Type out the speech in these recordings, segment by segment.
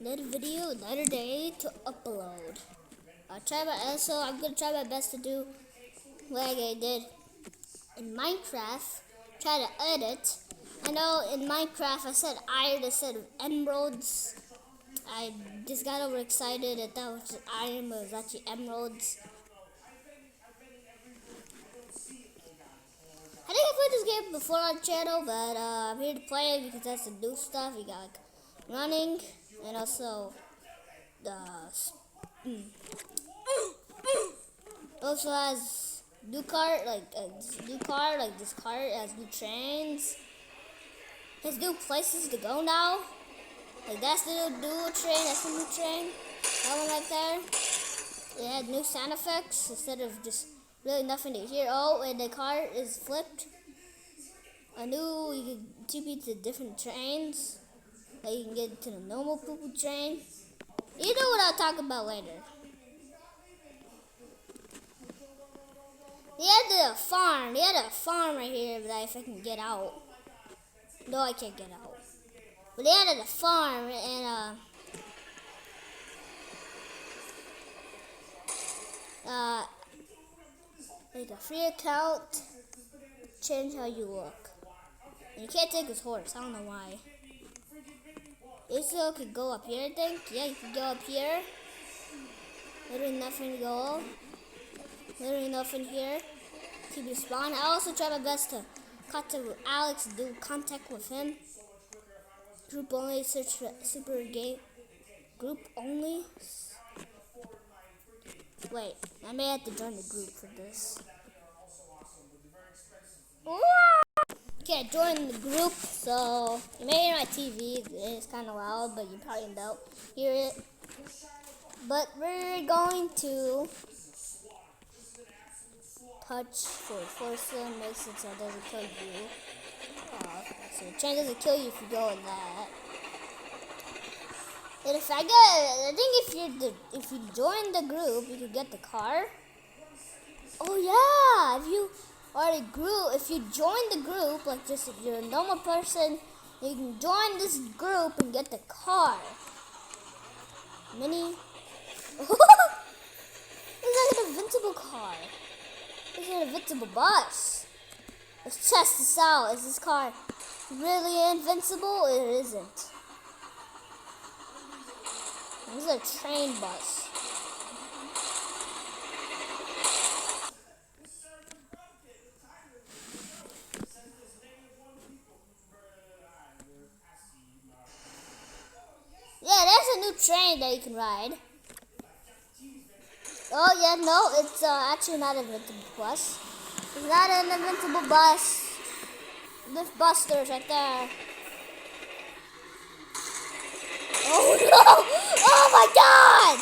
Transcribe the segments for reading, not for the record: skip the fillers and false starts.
Another video, another day to upload. I'm gonna try my best to do like I did in Minecraft. Try to edit. I know in Minecraft I said iron instead of emeralds. I just got overexcited and thought it was iron, but it was actually emeralds. I think I played this game before on channel, but I'm here to play it because that's the new stuff. You got like running and also the also has new car like this car has new trains. Has new places to go now. Like that's the new dual train. That's the new train. That one right there. It had new sound effects instead of just really nothing to hear. Oh, and the car is flipped. I knew you could TP to different trains. Like you can get to the normal poo-poo train. You know what I'll talk about later. They had a farm. They had a farm right here that if I can get out. No, I can't get out. But they had a farm and like a free account. Change how you look. And you can't take his horse. I don't know why. You still could go up here, I think. Yeah, you can go up here. Literally nothing to go. Literally nothing here. Keep your spawn. I also try my best to contact with Alex, do contact with him. Group only, search for super game. Group only. Wait, I may have to join the group for this. Okay, I joined the group, so you may hear my TV. It's kind of loud, but you probably don't hear it. But we're going to touch for forcing, makes it so it doesn't kill you. So the train doesn't kill you if you go in that. And I think if you join the group, you can get the car. Oh yeah, if you join the group, like just if you're a normal person, you can join this group and get the car. Mini. It's like an invincible car. It's an invincible bus. Let's test this out. Is this car really invincible? It isn't. This is a train bus. Yeah, there's a new train that you can ride. Oh yeah, no, it's actually not an invincible bus. It's not an invincible bus. Mythbusters right there. Oh no! Oh my god!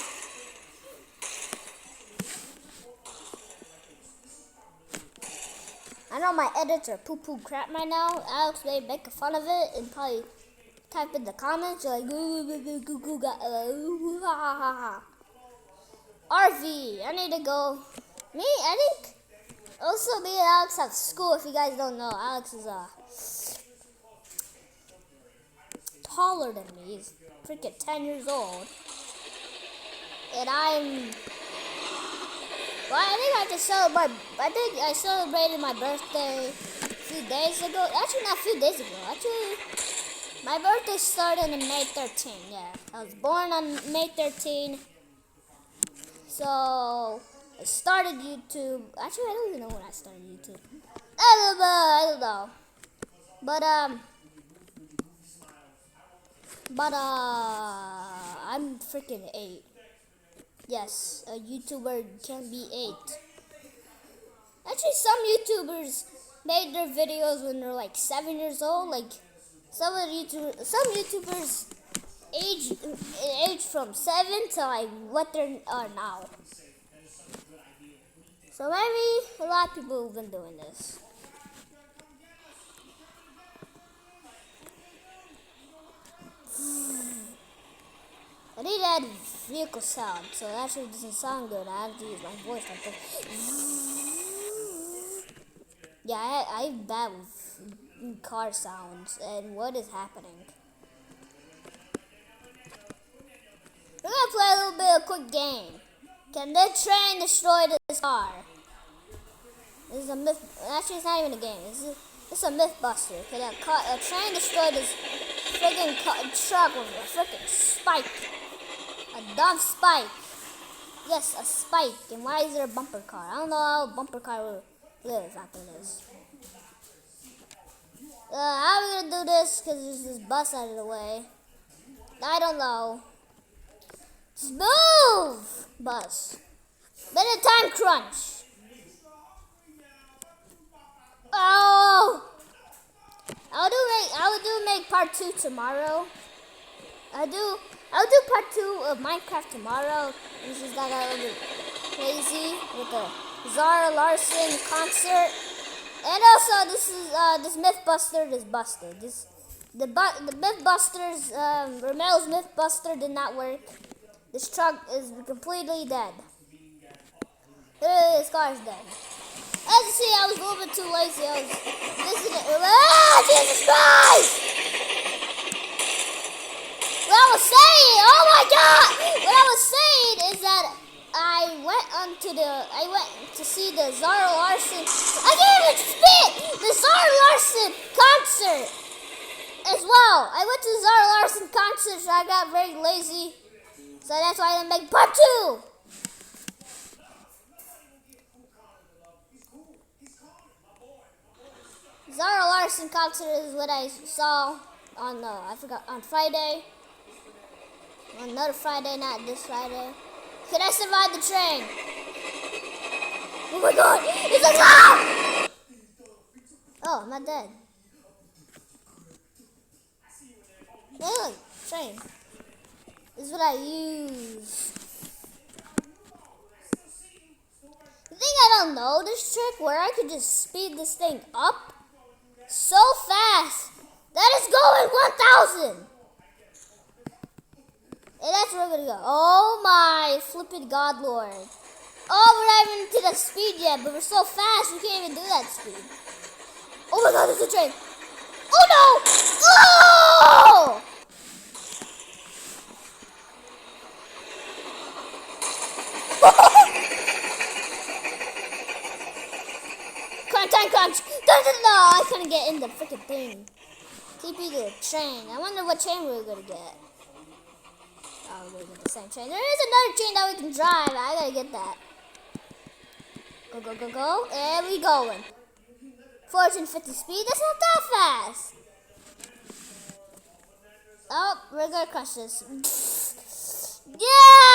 I know my edits are poo-poo crap right now. Alex may make fun of it and probably type in the comments like RV. I need to go. I think also me and Alex have school. If you guys don't know, Alex is taller than me. He's freaking 10 years old, and I think I celebrated my birthday a few days ago. Actually, not a few days ago. Actually, my birthday started on May 13. Yeah, I was born on May 13. So I started YouTube. Actually, I don't even know when I started YouTube. I don't know. But I'm freaking 8. Yes, a YouTuber can be 8. Actually, some YouTubers made their videos when they're like 7 years old. Like some YouTubers age from 7 to like what they are now. So maybe a lot of people have been doing this. I need to add vehicle sound, so it actually doesn't sound good. I have to use my voice like this. Yeah, I'm bad with car sounds, and what is happening? will be a quick game. Can the train destroy this car? This is a myth. Actually, it's not even a game. This is a myth buster. Can a train destroy this friggin' truck with a friggin' spike? A dumb spike. Yes, a spike. And why is there a bumper car? I don't know how a bumper car will live after this. How are we gonna do this? Because there's this bus out of the way. I don't know. Just move, bus. Been a time crunch. Oh, I will do make part 2 tomorrow. I'll do part 2 of Minecraft tomorrow. This just got a little bit crazy with the Zara Larson concert. And also, this Mythbuster is busted. The Mythbusters, Romeo's Mythbuster did not work. This truck is completely dead. This car is dead. As you see, I was a little bit too lazy. I was visiting. Ah, Jesus Christ! What I was saying, oh my God! What I was saying is that I went to see the Zara Larson. I can't even spit! The Zara Larson concert as well. I went to the Zara Larson concert, so I got very lazy. So that's why I didn't make part 2. Zara Larson concert is what I saw on on Friday. On another Friday, not this Friday. Can I survive the train? Oh my God! It's a trap! Oh, I'm not dead. Hey, look, train. This is what I use. You think I don't know this trick where I could just speed this thing up so fast that it's going 1,000? And that's where we're gonna go. Oh my flippin' God Lord. Oh, we're not even to the speed yet, but we're so fast we can't even do that speed. Oh my God, there's a train. Oh no! Oh! Time crunch! No, I couldn't get in the freaking thing. TP to the train. I wonder what train we're gonna get. Oh, we're gonna get the same train. There is another train that we can drive. I gotta get that. Go, go, go, go. And we going. 450 speed. That's not that fast. Oh, we're gonna crush this. Yeah!